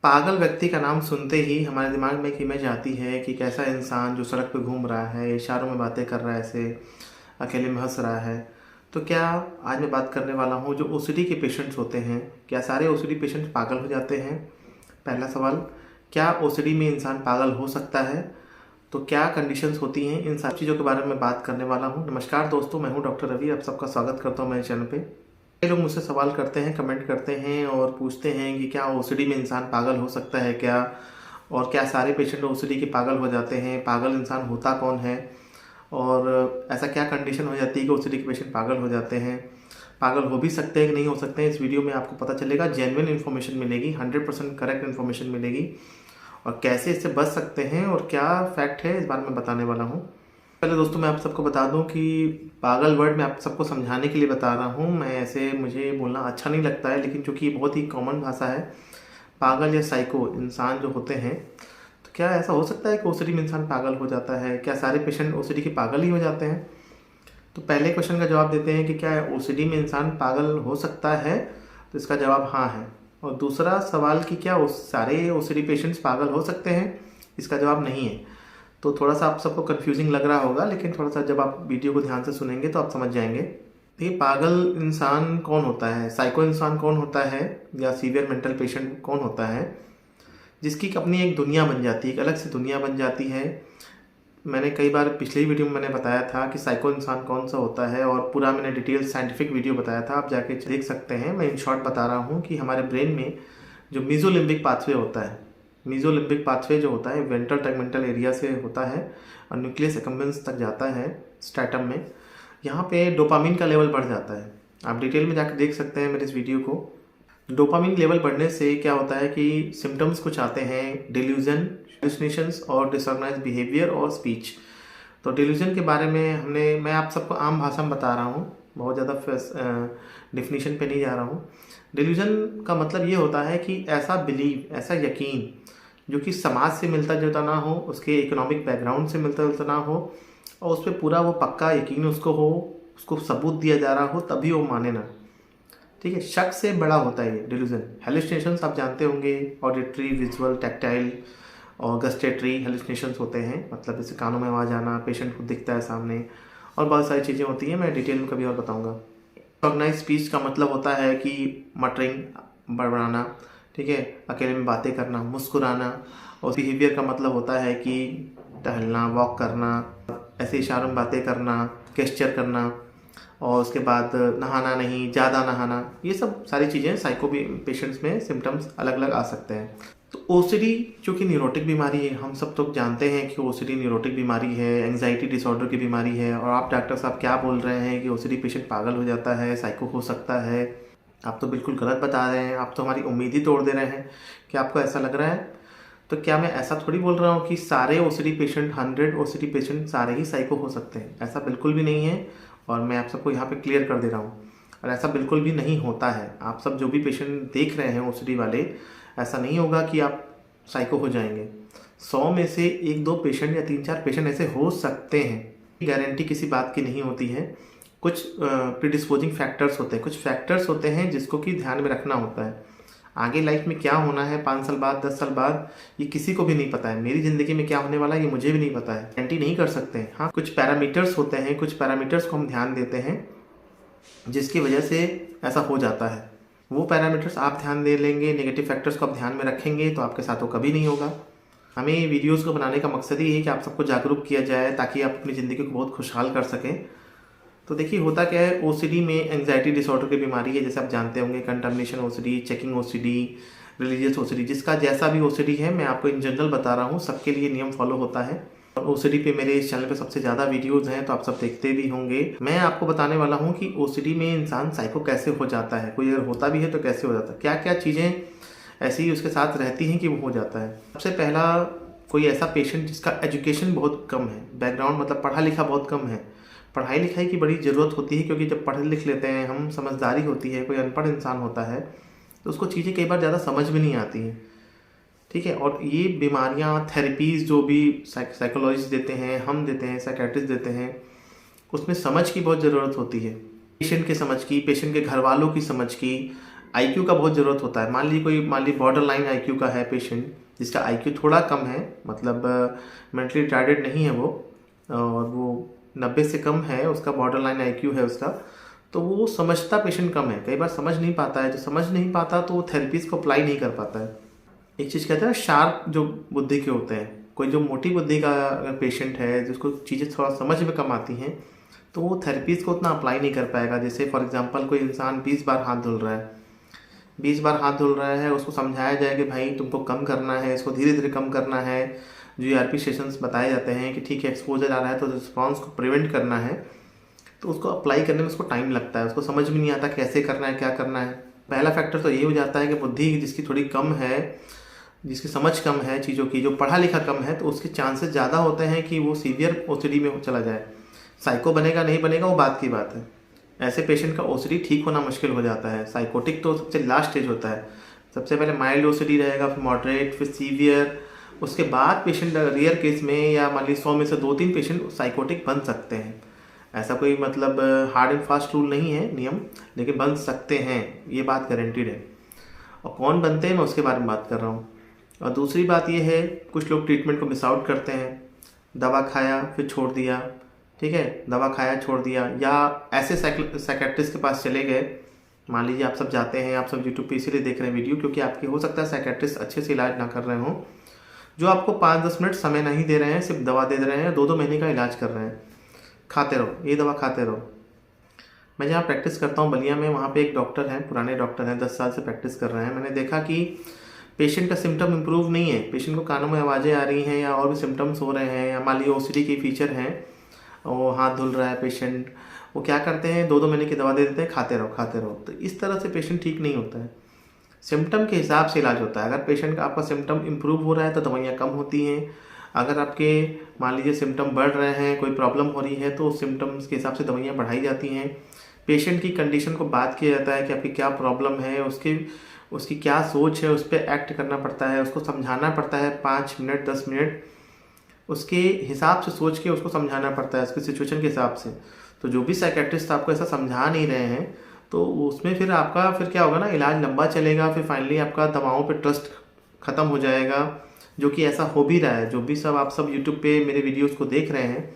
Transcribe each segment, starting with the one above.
पागल व्यक्ति का नाम सुनते ही हमारे दिमाग में एक इमेज आती है कि कैसा इंसान जो सड़क पे घूम रहा है, इशारों में बातें कर रहा है, ऐसे अकेले में हंस रहा है। तो क्या आज मैं बात करने वाला हूँ जो ओसीडी के पेशेंट्स होते हैं, क्या सारे ओसीडी पेशेंट्स पागल हो जाते हैं? पहला सवाल, क्या ओसीडी में इंसान पागल हो सकता है? तो क्या कंडीशंस होती हैं? इन सब चीज़ों के बारे में बात करने वाला हूँ। नमस्कार दोस्तों, मैं हूँ डॉक्टर रवि, आप सबका स्वागत करता हूँ मेरे चैनल पे। कई लोग मुझसे सवाल करते हैं, कमेंट करते हैं और पूछते हैं कि क्या ओसीडी में इंसान पागल हो सकता है क्या, और क्या सारे पेशेंट ओसीडी के पागल हो जाते हैं? पागल इंसान होता कौन है, और ऐसा क्या कंडीशन हो जाती है कि ओसीडी के पेशेंट पागल हो जाते हैं? पागल हो भी सकते हैं कि नहीं हो सकते हैं, इस वीडियो में आपको पता चलेगा। जेन्युइन इन्फॉर्मेशन मिलेगी, 100% करेक्ट इन्फॉर्मेशन मिलेगी, और कैसे इससे बच सकते हैं और क्या फैक्ट है इस बारे में बताने वाला हूँ। पहले दोस्तों मैं आप सबको बता दूं कि पागल वर्ड मैं आप सबको समझाने के लिए बता रहा हूं। मैं ऐसे मुझे बोलना अच्छा नहीं लगता है, लेकिन चूंकि ये बहुत ही कॉमन भाषा है। पागल या साइको इंसान जो होते हैं, तो क्या ऐसा हो सकता है कि ओसीडी में इंसान पागल हो जाता है? क्या सारे पेशेंट ओसीडी के पागल ही हो जाते हैं? तो पहले क्वेश्चन का जवाब देते हैं कि क्या ओसीडी में इंसान पागल हो सकता है, तो इसका जवाब हाँ है। और दूसरा सवाल कि क्या सारे ओसीडी पेशेंट्स पागल हो सकते हैं, इसका जवाब नहीं है। तो थोड़ा सा आप सबको कंफ्यूजिंग लग रहा होगा, लेकिन थोड़ा सा जब आप वीडियो को ध्यान से सुनेंगे तो आप समझ जाएंगे। देखिए, पागल इंसान कौन होता है, साइको इंसान कौन होता है, या सीवियर मेंटल पेशेंट कौन होता है जिसकी अपनी एक दुनिया बन जाती है, एक अलग से दुनिया बन जाती है। मैंने कई बार पिछले वीडियो में मैंने बताया था कि साइको इंसान कौन सा होता है, और पूरा मैंने डिटेल साइंटिफिक वीडियो बताया था, आप जाके देख सकते हैं। मैं इन शॉर्ट बता रहा हूँ कि हमारे ब्रेन में जो मीजोलिम्बिक पाथवे होता है, मीजोलिम्बिक पाथवे जो होता है वेंट्रल टैगमेंटल एरिया से होता है और न्यूक्लियस एकम्बेंस तक जाता है स्ट्रैटम में। यहाँ पे डोपामिन का लेवल बढ़ जाता है। आप डिटेल में जाकर देख सकते हैं मेरे इस वीडियो को। डोपामिन लेवल बढ़ने से क्या होता है कि सिम्टम्स कुछ आते हैं, डिल्यूजन, हेलुसिनेशंस और डिसऑर्गेनाइज्ड बिहेवियर और स्पीच। तो डिल्यूजन के बारे में मैं आप सबको आम भाषा में बता रहा हूँ, बहुत ज़्यादा डिफिनीशन पे नहीं जा रहा हूँ। डिल्यूजन का मतलब ये होता है कि ऐसा बिलीव, ऐसा यकीन जो कि समाज से मिलता जुलता ना हो, उसके इकोनॉमिक बैकग्राउंड से मिलता जुलता ना हो, और उस पर पूरा वो पक्का यकीन उसको हो, उसको सबूत दिया जा रहा हो तभी वो माने ना। ठीक है, शक से बड़ा होता है ये डिल्यूजन। हेलुसिनेशंस आप जानते होंगे, ऑडिटरी, विजुअल, टैक्टाइल और गस्टेटरी हेलुसिनेशंस होते हैं, मतलब जैसे कानों में आवाज़ आना, पेशेंट को दिखता है सामने, और बहुत सारी चीज़ें होती हैं, मैं डिटेल में कभी और बताऊँगा। ऑर्गेनाइज स्पीच का मतलब होता है कि मटरिंग, बड़बड़ाना, ठीक है, अकेले में बातें करना, मुस्कुराना। और बिहेवियर का मतलब होता है कि टहलना, वॉक करना, ऐसे इशारों में बातें करना, गेस्चर करना, और उसके बाद नहाना नहीं, ज़्यादा नहाना। ये सब सारी चीज़ें साइको पेशेंट्स में सिम्टम्स अलग अलग आ सकते हैं। तो ओसीडी जो कि न्यूरोटिक बीमारी है, हम सब तो जानते हैं कि ओसीडी न्यूरोटिक बीमारी है, एंग्जाइटी डिसऑर्डर की बीमारी है। और आप डॉक्टर साहब क्या बोल रहे हैं कि ओसीडी पेशेंट पागल हो जाता है, साइको हो सकता है? आप तो बिल्कुल गलत बता रहे हैं, आप तो हमारी उम्मीद ही तोड़ दे रहे हैं। क्या आपको ऐसा लग रहा है? तो क्या मैं ऐसा थोड़ी बोल रहा हूँ कि सारे ओसीडी पेशेंट, 100 ओसीडी पेशेंट सारे ही साइको हो सकते हैं? ऐसा बिल्कुल भी नहीं है, और मैं आप सबको यहाँ पे क्लियर कर दे रहा हूँ। और ऐसा बिल्कुल भी नहीं होता है। आप सब जो भी पेशेंट देख रहे हैं ओसीडी वाले, ऐसा नहीं होगा कि आप साइको हो जाएंगे। 100 में से 1-2 पेशेंट या 3-4 पेशेंट ऐसे हो सकते हैं, गारंटी किसी बात की नहीं होती है। कुछ प्रीडिस्पोजिंग फैक्टर्स होते हैं, कुछ फैक्टर्स होते हैं जिसको कि ध्यान में रखना होता है। आगे लाइफ में क्या होना है 5 साल बाद, 10 साल बाद, ये किसी को भी नहीं पता है। मेरी ज़िंदगी में क्या होने वाला है ये मुझे भी नहीं पता है, गारंटी नहीं कर सकते हैं। हाँ, कुछ पैरामीटर्स होते हैं, कुछ पैरामीटर्स को हम ध्यान देते हैं जिसकी वजह से ऐसा हो जाता है। वो पैरामीटर्स आप ध्यान दे लेंगे, नेगेटिव फैक्टर्स को आप ध्यान में रखेंगे, तो आपके साथ वो कभी नहीं होगा। हमें वीडियोज़ को बनाने का मकसद ही है कि आप सबको जागरूक किया जाए, ताकि आप अपनी ज़िंदगी को बहुत खुशहाल कर सकें। तो देखिए, होता क्या है, ओसीडी में एंग्जाइटी डिसऑर्डर की बीमारी है, जैसे आप जानते होंगे, contamination OCD, checking OCD, religious OCD. जिसका जैसा भी ओसीडी है, मैं आपको इन जनरल बता रहा हूँ, सबके लिए नियम फॉलो होता है। और ओसीडी पे मेरे इस चैनल पे सबसे ज़्यादा वीडियोज़ हैं, तो आप सब देखते भी होंगे। मैं आपको बताने वाला हूँ कि ओसीडी में इंसान साइको कैसे हो जाता है, कोई अगर होता भी है तो कैसे हो जाता है, क्या क्या चीज़ें ऐसी उसके साथ रहती हैं कि वो हो जाता है। सबसे पहला, कोई ऐसा पेशेंट जिसका एजुकेशन बहुत कम है, बैकग्राउंड मतलब पढ़ा लिखा बहुत कम है। पढ़ाई लिखाई की बड़ी ज़रूरत होती है, क्योंकि जब पढ़ लिख लेते हैं हम, समझदारी होती है। कोई अनपढ़ इंसान होता है तो उसको चीज़ें कई बार ज़्यादा समझ भी नहीं आती हैं, ठीक है। और ये बीमारियाँ, थेरेपीज़ जो भी साइकोलॉजिस्ट देते हैं, हम देते हैं, साइकेट्रिस्ट देते हैं, उसमें समझ की बहुत ज़रूरत होती है। पेशेंट के समझ की, पेशेंट के घर वालों की समझ की, आईक्यू का बहुत ज़रूरत होता है। मान ली बॉर्डर लाइन आईक्यू का है पेशेंट, जिसका आईक्यू थोड़ा कम है, मतलब मेंटली रिटार्डेड नहीं है वो, और वो 90 से कम है, उसका बॉर्डर लाइन आईक्यू है उसका, तो वो समझता पेशेंट कम है, कई बार समझ नहीं पाता है। जो समझ नहीं पाता तो वो थेरेपीज को अप्लाई नहीं कर पाता है। एक चीज़ कहते हैं शार्प जो बुद्धि के होते हैं, कोई जो मोटी बुद्धि का अगर पेशेंट है जिसको चीज़ें थोड़ा समझ में कम आती हैं, तो वो थेरेपीज़ को उतना अप्लाई नहीं कर पाएगा। जैसे फॉर एग्जांपल कोई इंसान 20 बार हाथ धुल रहा है, 20 बार हाथ धुल रहा है, उसको समझाया जाए कि भाई तुमको कम करना है, इसको धीरे धीरे कम करना है। जो ईआरपी सेशंस बताए जाते हैं कि ठीक है एक्सपोजर आ रहा है तो रिस्पॉन्स को प्रिवेंट करना है, तो उसको अप्लाई करने में उसको टाइम लगता है, उसको समझ में नहीं आता कैसे करना है, क्या करना है। पहला फैक्टर तो ये हो जाता है कि बुद्धि जिसकी थोड़ी कम है, जिसकी समझ कम है चीज़ों की, जो पढ़ा लिखा कम है, तो उसके चांसेस ज़्यादा होते हैं कि वो सीवियर ओसीडी में चला जाए। साइको बनेगा नहीं बनेगा वो बात की बात है। ऐसे पेशेंट का ओसीडी ठीक होना मुश्किल हो जाता है। साइकोटिक तो सबसे लास्ट स्टेज होता है। सबसे पहले माइल्ड ओसीडी रहेगा, फिर मॉडरेट, फिर सीवियर, उसके बाद पेशेंट रेयर केस में या मान ली 100 में से 2-3 पेशेंट साइकोटिक बन सकते हैं। ऐसा कोई मतलब हार्ड एंड फास्ट रूल नहीं है नियम, लेकिन बन सकते हैं, ये बात गारंटीड है। और कौन बनते हैं मैं उसके बारे में बात कर रहा हूँ। और दूसरी बात ये है, कुछ लोग ट्रीटमेंट को मिस आउट करते हैं, दवा खाया फिर छोड़ दिया, ठीक है, दवा खाया छोड़ दिया, या ऐसे साइकेट्रिस्ट के पास चले गए। मान लीजिए आप सब जाते हैं, आप सब यूट्यूब पे इसीलिए देख रहे हैं वीडियो क्योंकि आपकी हो सकता है साइकेट्रिस्ट अच्छे से इलाज ना कर रहे हों, जो आपको 5-10 मिनट समय नहीं दे रहे हैं, सिर्फ दवा दे रहे हैं, 2-2 महीने का इलाज कर रहे हैं, खाते रहो ये दवा खाते रहो। मैं जहाँ प्रैक्टिस करता हूँ बलिया में, वहाँ पे एक डॉक्टर हैं, पुराने डॉक्टर हैं, 10 साल से प्रैक्टिस कर रहे हैं। मैंने देखा कि पेशेंट का सिम्टम इम्प्रूव नहीं है, पेशेंट को कानों में आवाज़ें आ रही हैं या और भी सिम्टम्स हो रहे हैं, या मान लीजिए ओसीडी के फीचर हैं, वो हाथ धुल रहा है पेशेंट, वो क्या करते हैं 2-2 महीने की दवा दे देते हैं, खाते रहो खाते रहो। तो इस तरह से पेशेंट ठीक नहीं होता है। सिम्टम के हिसाब से इलाज होता है। अगर पेशेंट का आपका सिम्टम इम्प्रूव हो रहा है तो दवाइयाँ कम होती हैं। अगर आपके मान लीजिए सिम्टम बढ़ रहे हैं, कोई प्रॉब्लम हो रही है, तो सिम्टम्स के हिसाब से दवाइयाँ बढ़ाई जाती हैं। पेशेंट की कंडीशन को बात किया जाता है कि आपकी क्या प्रॉब्लम है, उसकी क्या सोच है, उस पर एक्ट करना पड़ता है, उसको समझाना पड़ता है 5 मिनट 10 मिनट, उसके हिसाब से सोच के उसको समझाना पड़ता है, उसकी सिचुएशन के हिसाब से। तो जो भी साइकेट्रिस्ट आपको ऐसा समझा नहीं रहे हैं, तो उसमें फिर आपका फिर क्या होगा ना, इलाज लंबा चलेगा, फिर फाइनली आपका दवाओं पे ट्रस्ट ख़त्म हो जाएगा, जो कि ऐसा हो भी रहा है। जो भी सब आप सब यूट्यूब पे मेरे वीडियोस को देख रहे हैं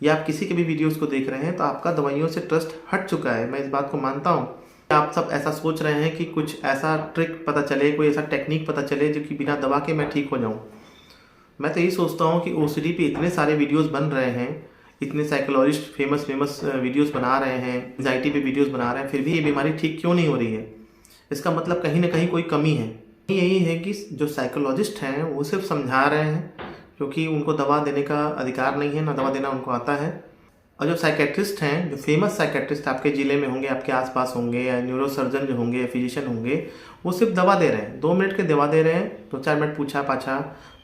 या आप किसी के भी वीडियोस को देख रहे हैं, तो आपका दवाइयों से ट्रस्ट हट चुका है। मैं इस बात को मानता हूँ। आप सब ऐसा सोच रहे हैं कि कुछ ऐसा ट्रिक पता चले, कोई ऐसा टेक्निक पता चले जो कि बिना दवा के मैं ठीक हो जाऊँ। मैं तो यही सोचता हूँ कि ओसीडी पे इतने सारे वीडियोस बन रहे हैं, इतने साइकोलॉजिस्ट फेमस वीडियोस बना रहे हैं, एंजाइटी पे वीडियोस बना रहे हैं, फिर भी ये बीमारी ठीक क्यों नहीं हो रही है? इसका मतलब कहीं ना कहीं कोई कमी है। यही है कि जो साइकोलॉजिस्ट हैं वो सिर्फ समझा रहे हैं, क्योंकि उनको दवा देने का अधिकार नहीं है, ना दवा देना उनको आता है। और जो साइकेट्रिस्ट हैं, जो फेमस साइकेट्रिस्ट आपके ज़िले में होंगे, आपके आसपास होंगे, या न्यूरोसर्जन जो होंगे, फिजिशियन होंगे, वो सिर्फ दवा दे रहे हैं, 2 मिनट की दवा दे रहे हैं, 2-4 मिनट पूछा पाछा,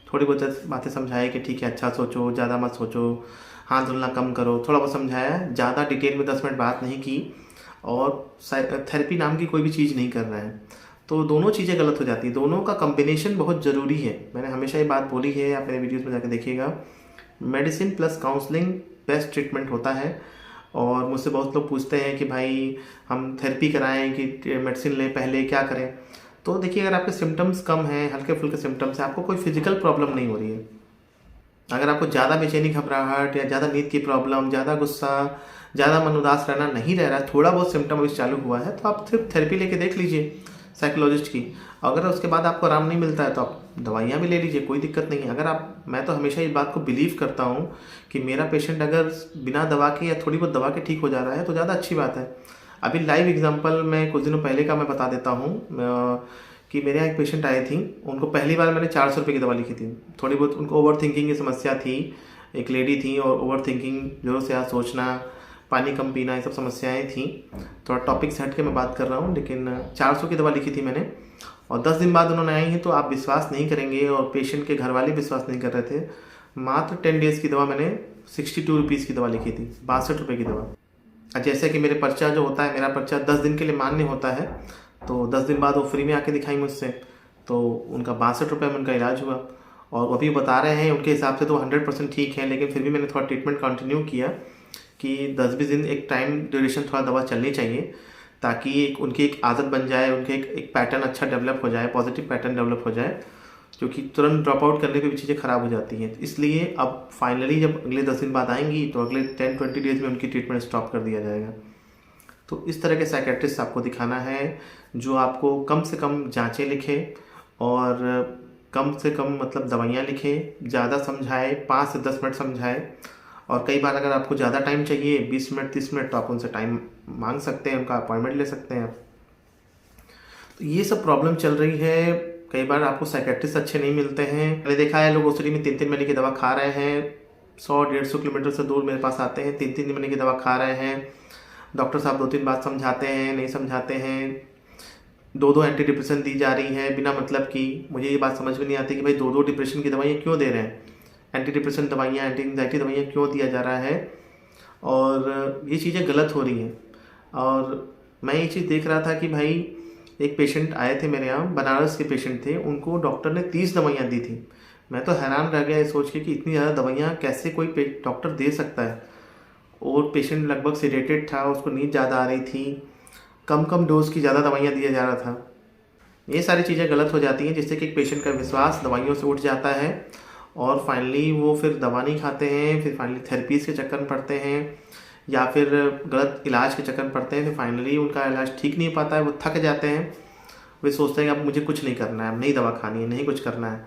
थोड़ी बहुत बातें समझाए कि ठीक है अच्छा सोचो, ज़्यादा मत सोचो, हाथ धुलना कम करो, थोड़ा बहुत समझाया, ज़्यादा डिटेल में 10 मिनट बात नहीं की, और थेरेपी नाम की कोई भी चीज़ नहीं कर रहे हैं। तो दोनों चीज़ें गलत हो जाती है। दोनों का कॉम्बिनेशन बहुत ज़रूरी है। मैंने हमेशा ये बात बोली है, आप मेरे वीडियोज़ में जाकर देखिएगा, medicine plus counselling best treatment होता है। और मुझसे बहुत लोग पूछते हैं कि भाई हम थेरेपी कराएं कि मेडिसिन लें, पहले क्या करें? तो देखिए, अगर आपके सिम्टम्स कम हैं, हल्के फुल्के सिम्टम्स हैं, आपको कोई फिजिकल प्रॉब्लम नहीं हो रही है, अगर आपको ज़्यादा बेचैनी घबराहट या ज़्यादा नींद की प्रॉब्लम, ज़्यादा गुस्सा, ज़्यादा मन उदास रहना नहीं रह रहा है, थोड़ा बहुत सिम्टम अभी चालू हुआ है, तो आप सिर्फ थेरेपी लेके देख लीजिए साइकोलॉजिस्ट की। अगर उसके बाद आपको आराम नहीं मिलता है तो आप दवाइयाँ भी ले लीजिए, कोई दिक्कत नहीं है। अगर आप मैं तो हमेशा इस बात को बिलीव करता हूँ कि मेरा पेशेंट अगर बिना दवा के या थोड़ी बहुत दवा के ठीक हो जा रहा है तो ज़्यादा अच्छी बात है। अभी लाइव एग्जांपल मैं कुछ दिनों पहले का मैं बता देता हूँ कि मेरे यहाँ एक पेशेंट आए थी, उनको पहली बार मैंने 400 रुपये की दवा लिखी थी। थोड़ी बहुत उनको ओवर थिंकिंग की समस्या थी, एक लेडी थी, और ओवर थिंकिंग, जोरों से सोचना, पानी कम पीना, ये सब समस्याएं थी। थोड़ा टॉपिक से हट के मैं बात कर रहा हूँ, लेकिन 400 की दवा लिखी थी मैंने, और 10 दिन बाद उन्होंने आई हैं, तो आप विश्वास नहीं करेंगे, और पेशेंट के घर वाले विश्वास नहीं कर रहे थे। मात्र 10 डेज़ की दवा मैंने 62 रुपीज़ की दवा लिखी थी, 62 रुपये की दवा। जैसे कि मेरे पर्चा जो होता है, मेरा पर्चा 10 दिन के लिए मान्य होता है, तो 10 दिन बाद वो फ्री में आके दिखाई मुझसे, तो उनका 62 रुपये में उनका इलाज हुआ। और वो भी बता रहे हैं उनके हिसाब से तो 100% ठीक है, लेकिन फिर भी मैंने थोड़ा ट्रीटमेंट कंटिन्यू किया कि 10-20 दिन एक टाइम ड्यूरेशन थोड़ा दवा चलनी चाहिए, ताकि उनकी एक आदत बन जाए, उनके एक पैटर्न अच्छा डेवलप हो जाए, पॉजिटिव पैटर्न डेवलप हो जाए, क्योंकि तुरंत ड्रॉप आउट करने पे भी चीज़ें ख़राब हो जाती हैं। तो इसलिए अब फाइनली जब अगले 10 दिन बाद आएंगी तो अगले 10-20 डेज़ में उनकी ट्रीटमेंट स्टॉप कर दिया जाएगा। तो इस तरह के साइकेट्रिस्ट आपको दिखाना है जो आपको कम से कम जांचें लिखे और कम से कम मतलब दवाइयाँ लिखे, ज़्यादा समझाए, 5 से 10 मिनट समझाए। और कई बार अगर आपको ज़्यादा टाइम चाहिए, 20 मिनट 30 मिनट, तो आप उनसे टाइम मांग सकते हैं, उनका अपॉइंटमेंट ले सकते हैं। तो ये सब प्रॉब्लम चल रही है। कई बार आपको साइकेट्रिस्ट अच्छे नहीं मिलते हैं। मैंने देखा है लोग ओसीडी में 3-3 महीने की दवा खा रहे हैं, 100-150 किलोमीटर से दूर मेरे पास आते हैं, 3-3 महीने की दवा खा रहे हैं। डॉक्टर साहब 2-3 बात समझाते हैं, नहीं समझाते हैं, 2-2 एंटी डिप्रेशन दी जा रही है बिना मतलब की। मुझे ये बात समझ में नहीं आती कि भाई 2-2 डिप्रेशन की दवाइयाँ क्यों दे रहे हैं, एंटी डिप्रेशन दवाइयाँ, एंटी एंग्जाइटी दवाइयाँ क्यों दिया जा रहा है, और ये चीज़ें गलत हो रही हैं। और मैं ये चीज़ देख रहा था कि भाई एक पेशेंट आए थे मेरे यहाँ, बनारस के पेशेंट थे, उनको डॉक्टर ने 30 दवाइयाँ दी थी। मैं तो हैरान रह गया ये सोच के कि इतनी ज़्यादा दवाइयाँ कैसे कोई डॉक्टर दे सकता है। और पेशेंट लगभग सेडेटेड था, उसको नींद ज़्यादा आ रही थी, कम डोज की ज़्यादा दवाइयाँ दिया जा रहा था। ये सारी चीज़ें गलत हो जाती हैं, जिससे कि एक पेशेंट का विश्वास दवाइयों से उठ जाता है और फाइनली वो फिर दवा नहीं खाते हैं, फिर फाइनली थेरेपीज़ के चक्कर में पड़ते हैं या फिर गलत इलाज के चक्कर में पड़ते हैं। फिर फाइनली उनका इलाज ठीक नहीं हो पाता है, वो थक जाते हैं, वे सोचते हैं कि अब मुझे कुछ नहीं करना है, अब नहीं दवा खानी है, नहीं कुछ करना है।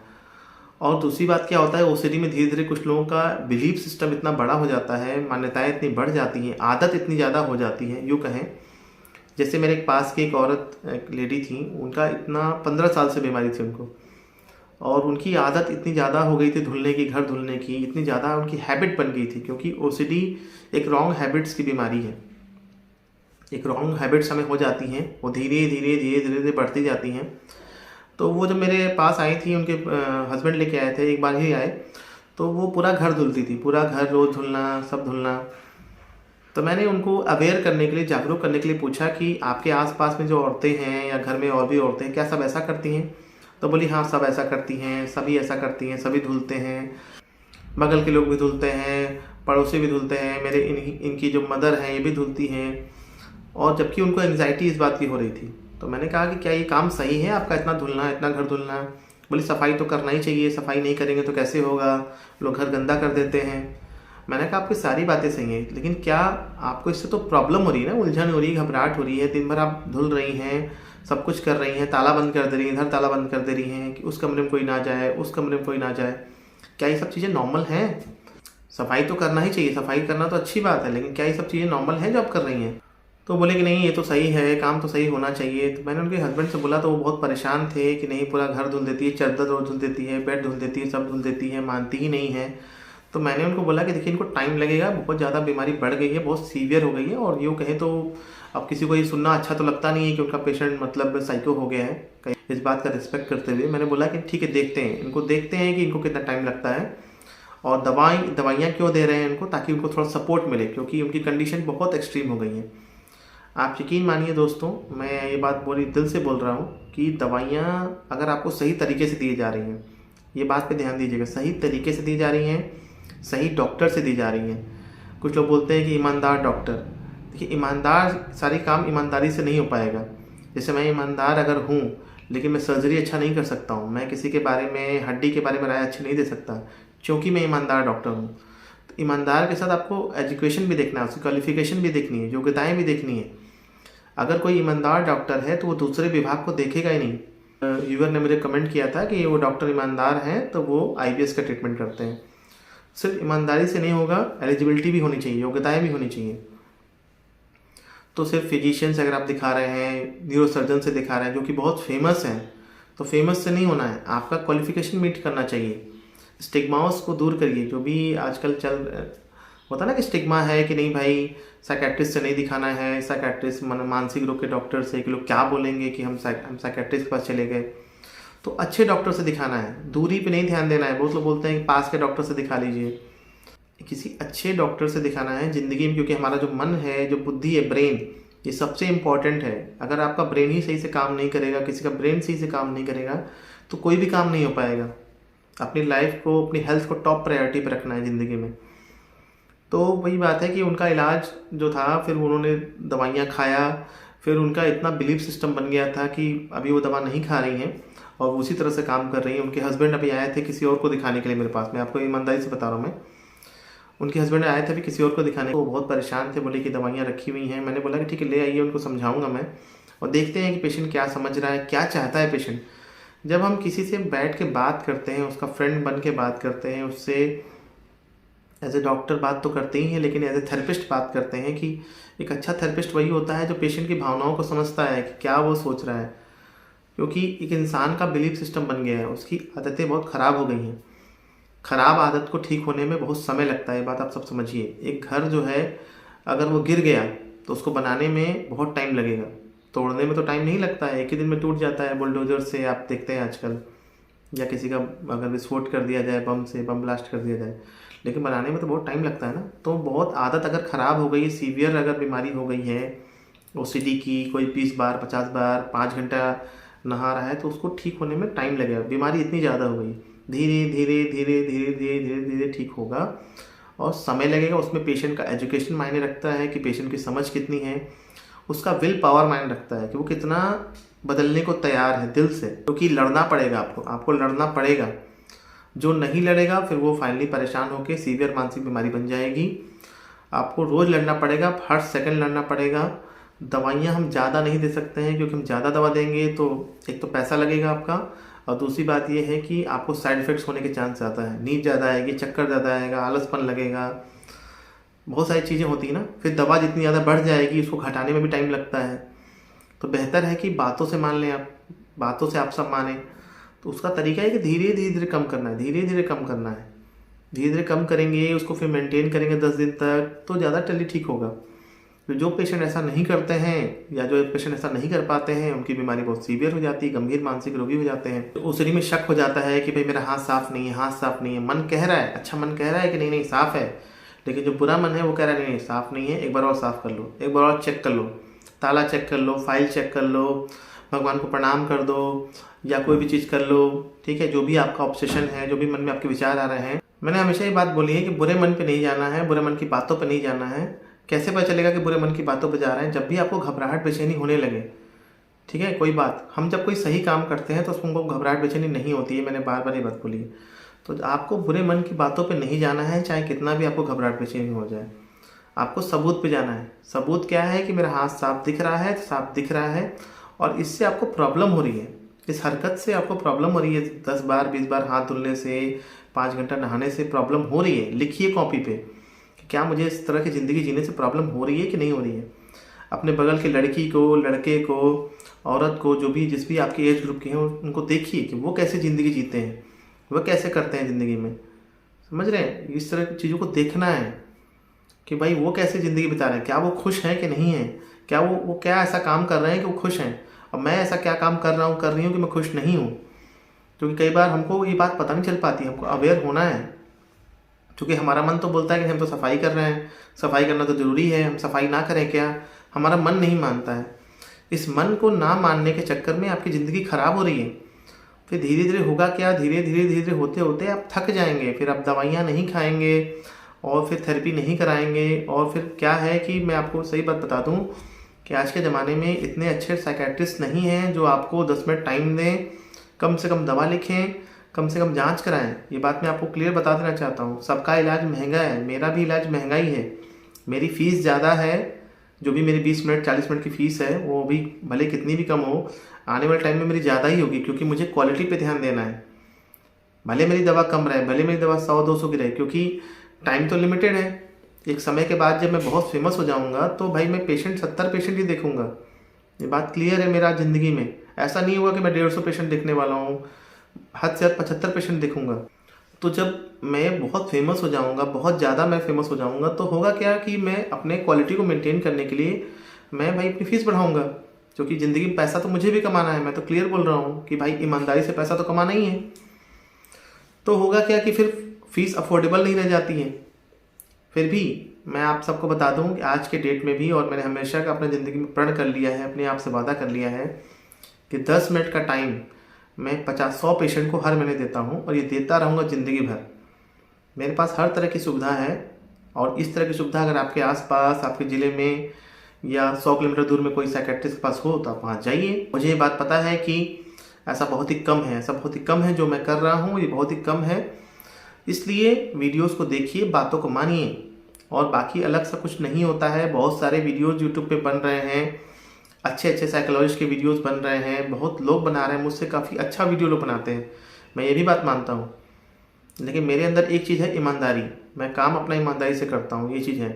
और दूसरी बात क्या होता है, ओसीडी में धीरे धीरे कुछ लोगों का बिलीफ सिस्टम इतना बड़ा हो जाता है, मान्यताएं इतनी बढ़ जाती हैं, आदत इतनी ज़्यादा हो जाती है, यूँ कहें जैसे मेरे एक पास की एक औरत, एक लेडी थी, उनका इतना 15 साल से बीमारी थी उनको, और उनकी आदत इतनी ज़्यादा हो गई थी धुलने की, घर धुलने की, इतनी ज़्यादा उनकी हैबिट बन गई थी, क्योंकि ओसीडी एक रॉन्ग हैबिट्स की बीमारी है। एक रॉन्ग हैबिट्स हमें हो जाती हैं, वो धीरे धीरे बढ़ती जाती हैं। तो वो जब मेरे पास आई थी, उनके हस्बैंड लेके आए थे, एक बार ही आए, तो वो पूरा घर धुलती थी, पूरा घर रोज़ धुलना, सब धुलना। तो मैंने उनको अवेयर करने के लिए, जागरूक करने के लिए पूछा कि आपके आसपास में जो औरतें हैं या घर में और भी औरतें हैं, क्या सब ऐसा करती हैं? तो बोली हाँ, सब ऐसा करती हैं, सभी ऐसा करती हैं, सभी धुलते हैं, बगल के लोग भी धुलते हैं, पड़ोसी भी धुलते हैं, मेरे इनकी जो मदर हैं ये भी धुलती हैं। और जबकि उनको एंग्जाइटी इस बात की हो रही थी। तो मैंने कहा कि क्या ये काम सही है आपका, इतना धुलना, इतना घर धुलना? बोली सफाई तो करना ही चाहिए, सफाई नहीं करेंगे तो कैसे होगा, लोग घर गंदा कर देते हैं। मैंने कहा आपकी सारी बातें सही हैं, लेकिन क्या आपको इससे तो प्रॉब्लम हो रही है ना, उलझन हो रही है, घबराहट हो रही है, दिन भर आप धुल रही हैं, सब कुछ कर रही हैं, ताला बंद कर दे रही हैं, इधर ताला बंद कर दे रही हैं कि उस कमरे में कोई ना जाए, उस कमरे में कोई ना जाए। क्या ये सब चीज़ें नॉर्मल हैं? सफाई तो करना ही चाहिए, सफाई करना तो अच्छी बात है, लेकिन क्या ये सब चीज़ें नॉर्मल हैं जो आप कर रही हैं? तो बोले कि नहीं, ये तो सही है, काम तो सही होना चाहिए। तो मैंने उनके हस्बैंड से बोला, तो वो बहुत परेशान थे कि नहीं, पूरा घर धुल देती है, चादर रोज धुल देती है, बेड धुल देती है, सब धुल देती है, मानती ही नहीं है। तो मैंने उनको बोला कि देखिए, इनको टाइम लगेगा, बहुत ज़्यादा बीमारी बढ़ गई है, बहुत सीवियर हो गई है, और यूँ कहें तो अब किसी को ये सुनना अच्छा तो लगता नहीं है कि उनका पेशेंट मतलब साइको हो गया है। कहीं इस बात का रिस्पेक्ट करते हुए मैंने बोला कि ठीक है, देखते हैं इनको, देखते हैं कि इनको कितना टाइम लगता है, और दवाइयाँ क्यों दे रहे हैं इनको, ताकि उनको थोड़ा सपोर्ट मिले, क्योंकि उनकी कंडीशन बहुत एक्सट्रीम हो गई है। आप यकीन मानिए दोस्तों, मैं ये बात बोली दिल से बोल रहा हूँ कि दवाइयाँ अगर आपको सही तरीके से दी जा रही हैं, ये बात पे ध्यान दीजिएगा, सही तरीके से दी जा रही हैं, सही डॉक्टर से दी जा रही हैं। कुछ लोग बोलते हैं कि ईमानदार डॉक्टर, देखिए ईमानदार, सारी काम ईमानदारी से नहीं हो पाएगा। जैसे मैं ईमानदार अगर हूँ, लेकिन मैं सर्जरी अच्छा नहीं कर सकता हूँ, मैं किसी के बारे में, हड्डी के बारे में राय अच्छी नहीं दे सकता, क्योंकि मैं ईमानदार डॉक्टर हूँ। तो ईमानदार के साथ आपको एजुकेशन भी देखना है, उसकी क्वालिफिकेशन भी देखनी है, योग्यताएँ भी देखनी है। अगर कोई ईमानदार डॉक्टर है तो वो दूसरे विभाग को देखेगा ही नहीं। यूवर ने मुझे कमेंट किया था कि वो डॉक्टर ईमानदार हैं तो वो आईबीएस का ट्रीटमेंट करते हैं। सिर्फ ईमानदारी से नहीं होगा, एलिजिबिलिटी भी होनी चाहिए, योग्यताएं भी होनी चाहिए। तो सिर्फ फिजिशियन से अगर आप दिखा रहे हैं, न्यूरोसर्जन से दिखा रहे हैं जो कि बहुत फेमस हैं, तो फेमस से नहीं होना है, आपका क्वालिफिकेशन मीट करना चाहिए। स्टिग्मास को दूर करिए, जो भी आजकल होता ना कि स्टिग्मा है कि नहीं भाई साइकेट्रिस्ट से नहीं दिखाना है, साइकेट्रिस्ट मानसिक रोग के डॉक्टर से, कि लोग क्या बोलेंगे कि हम साइकेट्रिस्ट के पास चले गए। तो अच्छे डॉक्टर से दिखाना है, दूरी पे नहीं ध्यान देना है। बहुत लोग बोलते हैं कि पास के डॉक्टर से दिखा लीजिए, किसी अच्छे डॉक्टर से दिखाना है ज़िंदगी में, क्योंकि हमारा जो मन है, जो बुद्धि है, ब्रेन, ये सबसे इम्पॉर्टेंट है। अगर आपका ब्रेन ही सही से काम नहीं करेगा, किसी का ब्रेन सही से काम नहीं करेगा, तो कोई भी काम नहीं हो पाएगा। अपनी लाइफ को, अपनी हेल्थ को टॉप प्रायोरिटी पर रखना है ज़िंदगी में। तो वही बात है कि उनका इलाज जो था, फिर उन्होंने दवाइयाँ खाया, फिर उनका इतना बिलीफ सिस्टम बन गया था कि अभी वो दवा नहीं खा रही हैं और वो उसी तरह से काम कर रही हैं। उनके हस्बैंड अभी आए थे किसी और को दिखाने के लिए मेरे पास, मैं आपको ईमानदारी से बता रहा हूँ। मैं उनके हस्बैंड आए थे अभी किसी और को दिखाने को, वो बहुत परेशान थे, बोले कि दवाइयाँ रखी हुई हैं। मैंने बोला कि ठीक है ले आइए, उनको समझाऊंगा मैं और देखते हैं कि पेशेंट क्या समझ रहा है, क्या चाहता है पेशेंट। जब हम किसी से बैठ के बात करते हैं, उसका फ्रेंड बन के बात करते हैं, उससे एज ए डॉक्टर बात तो करते ही हैं, लेकिन एज ए थेरेपिस्ट बात करते हैं कि एक अच्छा थेरेपिस्ट वही होता है जो पेशेंट की भावनाओं को समझता है कि क्या वो सोच रहा है। क्योंकि एक इंसान का बिलीफ सिस्टम बन गया है, उसकी आदतें बहुत ख़राब हो गई हैं। ख़राब आदत को ठीक होने में बहुत समय लगता है, ये बात आप सब समझिए। एक घर जो है अगर वो गिर गया तो उसको बनाने में बहुत टाइम लगेगा, तोड़ने में तो टाइम नहीं लगता है, एक ही दिन में टूट जाता है बुलडोजर से, आप देखते हैं आजकल। या किसी का अगर विस्फोट कर दिया जाए बम से, बम ब्लास्ट कर दिया जाए, लेकिन बनाने में तो बहुत टाइम लगता है ना। तो बहुत आदत अगर ख़राब हो गई, सीवियर अगर बीमारी हो गई है ओसीडी की, कोई 20 बार 50 बार 5 घंटा नहा रहा है, तो उसको ठीक होने में टाइम लगेगा। बीमारी इतनी ज़्यादा हो गई, धीरे धीरे धीरे धीरे धीरे धीरे धीरे ठीक होगा और समय लगेगा। उसमें पेशेंट का एजुकेशन मायने रखता है कि पेशेंट की समझ कितनी है, उसका विल पावर मायने रखता है कि वो कितना बदलने को तैयार है दिल से। क्योंकि लड़ना पड़ेगा, आपको लड़ना पड़ेगा। जो नहीं लड़ेगा फिर वो फाइनली परेशान होकर सीवियर मानसिक बीमारी बन जाएगी। आपको रोज़ लड़ना पड़ेगा, हर सेकंड लड़ना पड़ेगा। दवाइयाँ हम ज़्यादा नहीं दे सकते हैं, क्योंकि हम ज़्यादा दवा देंगे तो एक तो पैसा लगेगा आपका, और दूसरी बात ये है कि आपको साइड इफ़ेक्ट्स होने के चांस ज़्यादा है। नींद ज़्यादा आएगी, चक्कर ज़्यादा आएगा, आलसपन लगेगा, बहुत सारी चीज़ें होती हैं ना। फिर दवा जितनी ज़्यादा बढ़ जाएगी उसको घटाने में भी टाइम लगता है। तो बेहतर है कि बातों से मान लें आप, बातों से आप सब मानें। तो उसका तरीका है कि धीरे धीरे कम करना है, धीरे धीरे कम करना है। धीरे धीरे कम करेंगे, उसको फिर मेंटेन करेंगे 10 दिन तक, तो ज़्यादा जल्दी ठीक होगा। तो जो पेशेंट ऐसा नहीं करते हैं या जो पेशेंट ऐसा नहीं कर पाते हैं, उनकी बीमारी बहुत सीवियर हो जाती है, गंभीर मानसिक रोगी हो जाते हैं। तो उसी में शक हो जाता है कि भाई मेरा हाथ साफ नहीं है, हाथ साफ नहीं है। मन कह रहा है, अच्छा मन कह रहा है कि नहीं नहीं साफ है, लेकिन जो बुरा मन है वो कह रहा है नहीं नहीं साफ नहीं है, एक बार और साफ कर लो, एक बार और चेक कर लो, ताला चेक कर लो, फाइल चेक कर लो, भगवान को प्रणाम कर दो, या कोई भी चीज़ कर लो। ठीक है, जो भी आपका ऑब्सेशन है, जो भी मन में आपके विचार आ रहे हैं। मैंने हमेशा ये बात बोली है कि बुरे मन पे नहीं जाना है, बुरे मन की बातों पे नहीं जाना है। कैसे पता चलेगा कि बुरे मन की बातों पे जा रहे हैं? जब भी आपको घबराहट बेचैनी होने लगे। ठीक है, कोई बात, हम जब कोई सही काम करते हैं तो उसमें हमको घबराहट बेचैनी नहीं होती है, मैंने बार बार ये बात बोली है। तो आपको बुरे मन की बातों पे नहीं जाना है, चाहे कितना भी आपको घबराहट बेचैनी हो जाए। आपको सबूत पे जाना है। सबूत क्या है कि मेरा हाथ साफ दिख रहा है, तो साफ दिख रहा है, और इससे आपको प्रॉब्लम हो रही है, इस हरकत से आपको प्रॉब्लम हो रही है। 10 बार 20 बार हाथ धुलने से, 5 घंटा नहाने से प्रॉब्लम हो रही है। लिखिए कॉपी पे कि क्या मुझे इस तरह की ज़िंदगी जीने से प्रॉब्लम हो रही है कि नहीं हो रही है। अपने बगल की लड़की को, लड़के को, औरत को, जो भी जिस भी आपके एज ग्रुप के हैं, उनको देखिए कि वो कैसे ज़िंदगी जीते हैं, वह कैसे करते हैं ज़िंदगी में। समझ रहे हैं? इस तरह की चीज़ों को देखना है कि भाई वो कैसे ज़िंदगी बिता रहे हैं, क्या वो खुश हैं कि नहीं हैं, क्या वो क्या ऐसा काम कर रहे हैं कि वो खुश हैं, और मैं ऐसा क्या काम कर रहा हूँ, कर रही हूँ कि मैं खुश नहीं हूँ। क्योंकि कई बार हमको ये बात पता नहीं चल पाती, हमको अवेयर होना है। क्योंकि हमारा मन तो बोलता है कि हम तो सफाई कर रहे हैं, सफाई करना तो ज़रूरी है, हम सफाई ना करें क्या? हमारा मन नहीं मानता है। इस मन को ना मानने के चक्कर में आपकी ज़िंदगी ख़राब हो रही है। फिर धीरे धीरे होगा क्या, धीरे धीरे धीरे होते होते आप थक जाएंगे, फिर आप दवाइयाँ नहीं खाएंगे और फिर थेरेपी नहीं कराएंगे। और फिर क्या है कि मैं आपको सही बात बता दूं कि आज के ज़माने में इतने अच्छे साइकेट्रिस्ट नहीं हैं जो आपको 10 मिनट टाइम दें, कम से कम दवा लिखें, कम से कम जांच कराएं। ये बात मैं आपको क्लियर बता देना चाहता हूँ। सबका इलाज महंगा है, मेरा भी इलाज महंगा ही है, मेरी फ़ीस ज़्यादा है। जो भी मेरी 20 मिनट 40 मिनट की फ़ीस है वो भी भले कितनी भी कम हो, आने वाले टाइम में मेरी ज़्यादा ही होगी, क्योंकि मुझे क्वालिटी पे ध्यान देना है। भले मेरी दवा कम रहे, भले मेरी दवा 100-200 की रहे, क्योंकि टाइम तो लिमिटेड है। एक समय के बाद जब मैं बहुत फेमस हो जाऊंगा तो भाई मैं 70 पेशेंट ही देखूंगा। ये बात क्लियर है मेरा ज़िंदगी में। ऐसा नहीं होगा कि मैं 150 पेशेंट देखने वाला हूँ, हद से हद 75 पेशेंट देखूंगा। तो जब मैं बहुत फेमस हो जाऊंगा, बहुत ज़्यादा मैं फेमस हो जाऊंगा, तो होगा क्या कि मैं अपने क्वालिटी को मेंटेन करने के लिए मैं भाई अपनी फ़ीस बढ़ाऊंगा। क्योंकि ज़िंदगी में पैसा तो मुझे भी कमाना है, मैं तो क्लियर बोल रहा हूँ कि भाई ईमानदारी से पैसा तो कमाना ही है। तो होगा क्या कि फिर फ़ीस अफोर्डेबल नहीं रह जाती है। फिर भी मैं आप सबको बता दूं कि आज के डेट में भी, और मैंने हमेशा का अपनी ज़िंदगी में प्रण कर लिया है, अपने आप से वादा कर लिया है कि 10 मिनट का टाइम मैं 50-100 पेशेंट को हर महीने देता हूं, और ये देता रहूँगा ज़िंदगी भर। मेरे पास हर तरह की सुविधा है, और इस तरह की सुविधा अगर आपके आसपास, आपके ज़िले में या 100 किलोमीटर दूर में कोई साइकेट्रिस्ट के पास हो तो आप वहाँ जाइए। मुझे ये बात पता है कि ऐसा बहुत ही कम है जो मैं कर रहा हूँ, ये बहुत ही कम है। इसलिए वीडियोस को देखिए, बातों को मानिए, और बाकी अलग सा कुछ नहीं होता है। बहुत सारे वीडियोस यूट्यूब पे बन रहे हैं, अच्छे साइकोलॉजिस्ट के वीडियोस बन रहे हैं, बहुत लोग बना रहे हैं, मुझसे काफ़ी अच्छा वीडियो लोग बनाते हैं, मैं ये भी बात मानता हूँ। लेकिन मेरे अंदर एक चीज़ है, ईमानदारी। मैं काम अपना ईमानदारी से करता हूँ, ये चीज़ है।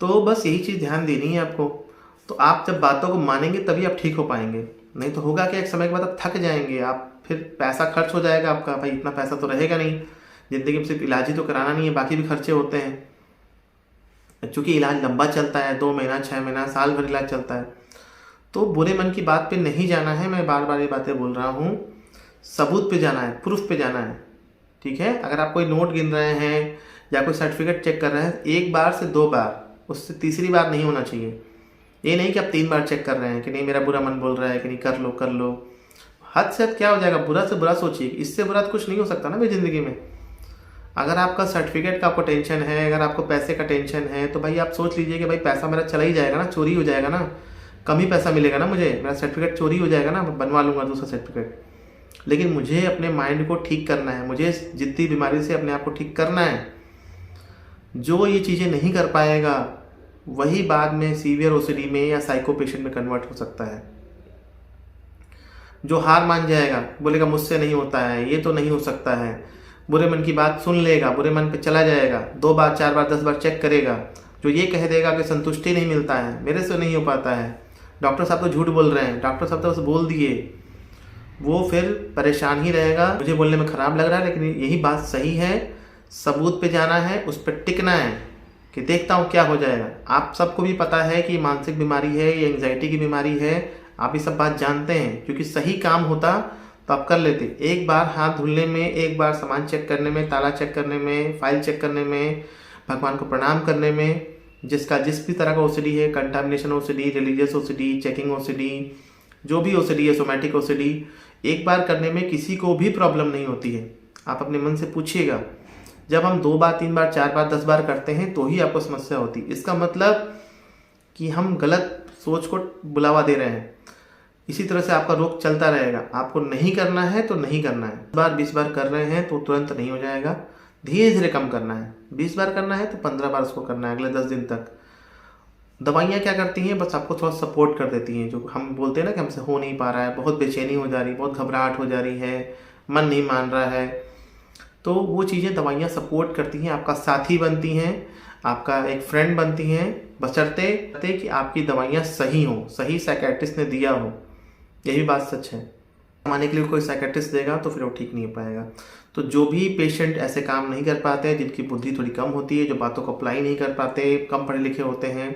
तो बस यही चीज़ ध्यान देनी है आपको। तो आप जब बातों को मानेंगे तभी आप ठीक हो पाएंगे, नहीं तो होगा कि एक समय के बाद आप थक जाएंगे, आप फिर पैसा खर्च हो जाएगा आपका। भाई इतना पैसा तो रहेगा नहीं, ज़िंदगी में सिर्फ इलाज ही तो कराना नहीं है, बाकी भी खर्चे होते हैं। चूँकि इलाज लंबा चलता है, 2 महीना 6 महीना साल भर इलाज चलता है। तो बुरे मन की बात पे नहीं जाना है। मैं बार बार ये बातें बोल रहा हूँ, सबूत पे जाना है, प्रूफ पे जाना है, ठीक है। अगर आप कोई नोट गिन रहे हैं या कोई सर्टिफिकेट चेक कर रहे हैं, 1 बार से 2 बार, उससे तीसरी बार नहीं होना चाहिए। ये नहीं कि आप 3 बार चेक कर रहे हैं कि नहीं मेरा बुरा मन बोल रहा है कि नहीं, कर लो। हद से हद क्या हो जाएगा, बुरा से बुरा सोचिए, इससे बुरा तो कुछ नहीं हो सकता ना मेरी ज़िंदगी में। अगर आपका सर्टिफिकेट का आपको टेंशन है, अगर आपको पैसे का टेंशन है, तो भाई आप सोच लीजिए कि भाई पैसा मेरा चला ही जाएगा ना, चोरी हो जाएगा ना, कम ही पैसा मिलेगा ना मुझे, मेरा सर्टिफिकेट चोरी हो जाएगा ना, बनवा लूँगा दूसरा सर्टिफिकेट। लेकिन मुझे अपने माइंड को ठीक करना है, मुझे जिद्दी बीमारी से अपने आप को ठीक करना है। जो ये चीज़ें नहीं कर पाएगा वही बाद में सीवियर ओसीडी में या साइको पेशेंट में कन्वर्ट हो सकता है। जो हार मान जाएगा, बोलेगा मुझसे नहीं होता है, ये तो नहीं हो सकता है, बुरे मन की बात सुन लेगा, बुरे मन पे चला जाएगा, 2 बार 4 बार 10 बार चेक करेगा, जो ये कह देगा कि संतुष्टि नहीं मिलता है, मेरे से नहीं हो पाता है, डॉक्टर साहब तो झूठ बोल रहे हैं, डॉक्टर साहब तो बस बोल दिए, वो फिर परेशान ही रहेगा। मुझे बोलने में ख़राब लग रहा है लेकिन यही बात सही है। सबूत पे जाना है, उस पर टिकना है कि देखता हूँ क्या हो जाएगा। आप सबको भी पता है कि मानसिक बीमारी है, ये एंग्जाइटी की बीमारी है, आप ये सब बात जानते हैं। क्योंकि सही काम होता तो आप कर लेते। एक बार हाथ धुलने में, एक बार सामान चेक करने में, ताला चेक करने में, फाइल चेक करने में, भगवान को प्रणाम करने में, जिसका जिस भी तरह का ओसीडी है, contamination OCD, religious OCD, checking OCD, जो भी ओसीडी है, सोमैटिक ओसीडी, एक बार करने में किसी को भी प्रॉब्लम नहीं होती है। आप अपने मन से पूछिएगा। जब हम 2 बार 3 बार 4 बार 10 बार करते हैं तो ही आपको समस्या होती है। इसका मतलब कि हम गलत सोच को बुलावा दे रहे हैं। इसी तरह से आपका रोग चलता रहेगा। आपको नहीं करना है तो नहीं करना है। 10 बार 20 बार कर रहे हैं तो तुरंत नहीं हो जाएगा, धीरे धीरे कम करना है। 20 बार करना है तो 15 बार उसको करना है, अगले 10 दिन तक। दवाइयाँ क्या करती हैं, बस आपको थोड़ा सपोर्ट कर देती हैं। जो हम बोलते हैं ना कि हमसे हो नहीं पा रहा है, बहुत बेचैनी हो जा रही है, बहुत घबराहट हो जा रही है, मन नहीं मान रहा है, तो वो चीज़ें दवाइयाँ सपोर्ट करती हैं, आपका साथी बनती हैं, आपका एक फ्रेंड बनती हैं, बशर्ते कि आपकी दवाइयाँ सही हों, सही साइकेट्रिस्ट ने दिया हो। यही बात सच है। कमाने के लिए कोई साइकेट्रिस्ट देगा तो फिर वो ठीक नहीं हो पाएगा। तो जो भी पेशेंट ऐसे काम नहीं कर पाते हैं, जिनकी बुद्धि थोड़ी कम होती है, जो बातों को अप्लाई नहीं कर पाते, कम पढ़े लिखे होते हैं,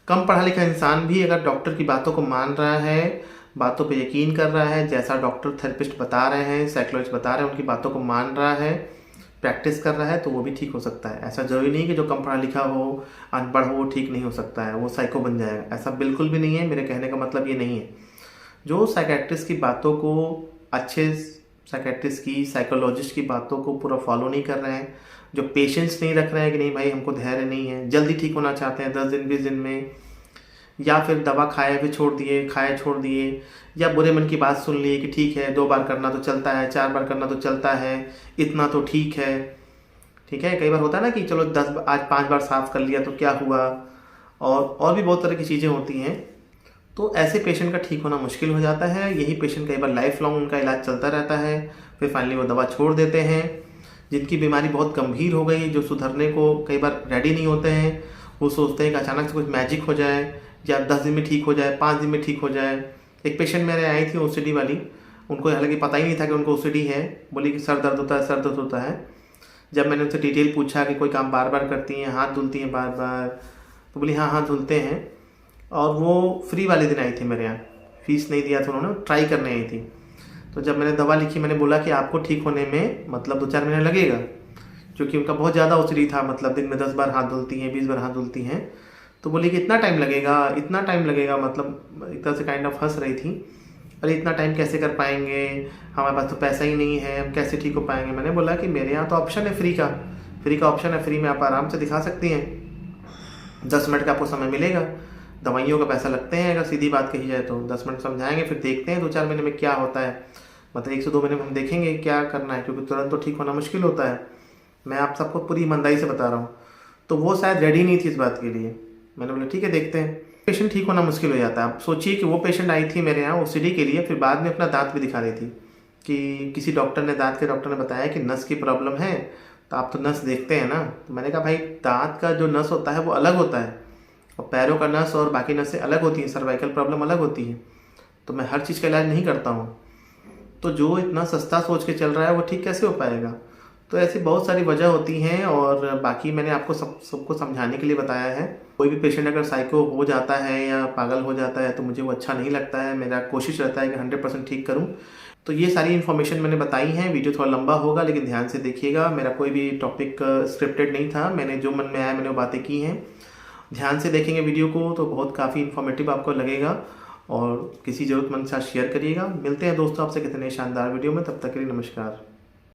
कम पढ़ा लिखा इंसान भी अगर डॉक्टर की बातों को मान रहा है, बातों पे यकीन कर रहा है, जैसा डॉक्टर थेरेपिस्ट बता रहे हैं, साइकोलॉजिस्ट बता रहे हैं, उनकी बातों को मान रहा है, प्रैक्टिस कर रहा है, तो वो भी ठीक हो सकता है। ऐसा जरूरी नहीं कि जो कम पढ़ा लिखा हो, अनपढ़ हो, वो ठीक नहीं हो सकता है, वो साइको बन जाएगा। ऐसा बिल्कुल भी नहीं है। मेरे कहने का मतलब ये नहीं है। जो साइकेट्रिस्ट की बातों को, अच्छे साइकेट्रिस्ट की, साइकोलॉजिस्ट की बातों को पूरा फॉलो नहीं कर रहे हैं, जो पेशेंस नहीं रख रहे हैं कि नहीं भाई हमको धैर्य नहीं है, जल्दी ठीक होना चाहते हैं 10 दिन 20 दिन में, या फिर दवा खाए फिर छोड़ दिए, खाए छोड़ दिए, या बुरे मन की बात सुन ली कि ठीक है 2 बार करना तो चलता है, 4 बार करना तो चलता है, इतना तो ठीक है। ठीक है, कई बार होता है ना कि चलो आज 5 बार साफ कर लिया तो क्या हुआ, और भी बहुत तरह की चीज़ें होती हैं। तो ऐसे पेशेंट का ठीक होना मुश्किल हो जाता है। यही पेशेंट कई बार लाइफ लॉन्ग उनका इलाज चलता रहता है, फिर फाइनली वो दवा छोड़ देते हैं। जिनकी बीमारी बहुत गंभीर हो गई, जो सुधरने को कई बार रेडी नहीं होते हैं, वो सोचते हैं कि अचानक से कुछ मैजिक हो जाए, या 10 दिन में ठीक हो जाए, 5 दिन में ठीक हो जाए। एक पेशेंट मेरे आई थी ओसीडी वाली, उनको हालांकि पता ही नहीं था कि उनको ओसीडी है। बोली कि सर दर्द होता है, सर दर्द होता है। जब मैंने उनसे डिटेल पूछा कि कोई काम बार बार करती हैं, हाथ धुलती हैं बार बार, तो बोली हाँ हाथ धुलते हैं। और वो फ्री वाले दिन आई थी मेरे यहाँ, फीस नहीं दिया था उन्होंने, ट्राई करने आई थी। तो जब मैंने दवा लिखी, मैंने बोला कि आपको ठीक होने में मतलब 2-4 महीने लगेगा, क्योंकि उनका बहुत ज़्यादा ओसीडी था, मतलब दिन में 10 बार हाथ धुलती हैं, 20 बार हाथ धुलती हैं। तो बोली कि इतना टाइम लगेगा, इतना टाइम लगेगा, मतलब एक तरह से काइंड ऑफ हंस रही थी। अरे इतना टाइम कैसे कर पाएंगे, हमारे पास तो पैसा ही नहीं है, हम कैसे ठीक हो पाएंगे। मैंने बोला कि मेरे यहाँ तो ऑप्शन है फ्री का ऑप्शन है, फ्री में आप आराम से दिखा सकती हैं, 10 मिनट का आपको समय मिलेगा। दवाइयों का पैसा लगते हैं, अगर सीधी बात कही जाए तो 10 मिनट समझाएंगे, फिर देखते हैं 2-4 महीने में क्या होता है। मतलब 1 से 2 महीने में हम देखेंगे क्या करना है, क्योंकि तुरंत तो ठीक होना मुश्किल होता है। मैं आप सबको पूरी ईमानदारी से बता रहा हूँ। तो वो शायद रेडी नहीं थी इस बात के लिए। मैंने बोला ठीक है देखते हैं। पेशेंट ठीक होना मुश्किल हो जाता है। आप सोचिए कि वो पेशेंट आई थी मेरे यहाँ ओसीडी के लिए, फिर बाद में अपना दांत भी दिखा रही थी कि किसी डॉक्टर ने, दांत के डॉक्टर ने बताया कि नस की प्रॉब्लम है, तो आप तो नस देखते हैं ना। तो मैंने कहा भाई दांत का जो नस होता है वो अलग होता है, और पैरों का नस और बाकी नसें अलग होती हैं, सर्वाइकल प्रॉब्लम अलग होती है। तो मैं हर चीज़ का इलाज नहीं करता हूँ। तो जो इतना सस्ता सोच के चल रहा है वो ठीक कैसे हो पाएगा। तो ऐसी बहुत सारी वजह होती हैं, और बाकी मैंने आपको सबको समझाने के लिए बताया है। कोई भी पेशेंट अगर साइको हो जाता है या पागल हो जाता है तो मुझे वो अच्छा नहीं लगता है। मेरा कोशिश रहता है कि 100% ठीक करूं। तो ये सारी इन्फॉर्मेशन मैंने बताई है। वीडियो थोड़ा लंबा होगा लेकिन ध्यान से देखिएगा। मेरा कोई भी टॉपिक स्क्रिप्टेड नहीं था, मैंने जो मन में आया मैंने वो बातें की हैं। ध्यान से देखेंगे वीडियो को तो बहुत काफ़ी इन्फॉर्मेटिव आपको लगेगा, और किसी ज़रूरतमंद के साथ शेयर करिएगा। मिलते हैं दोस्तों आपसे कितने शानदार वीडियो में, तब तक के लिए नमस्कार।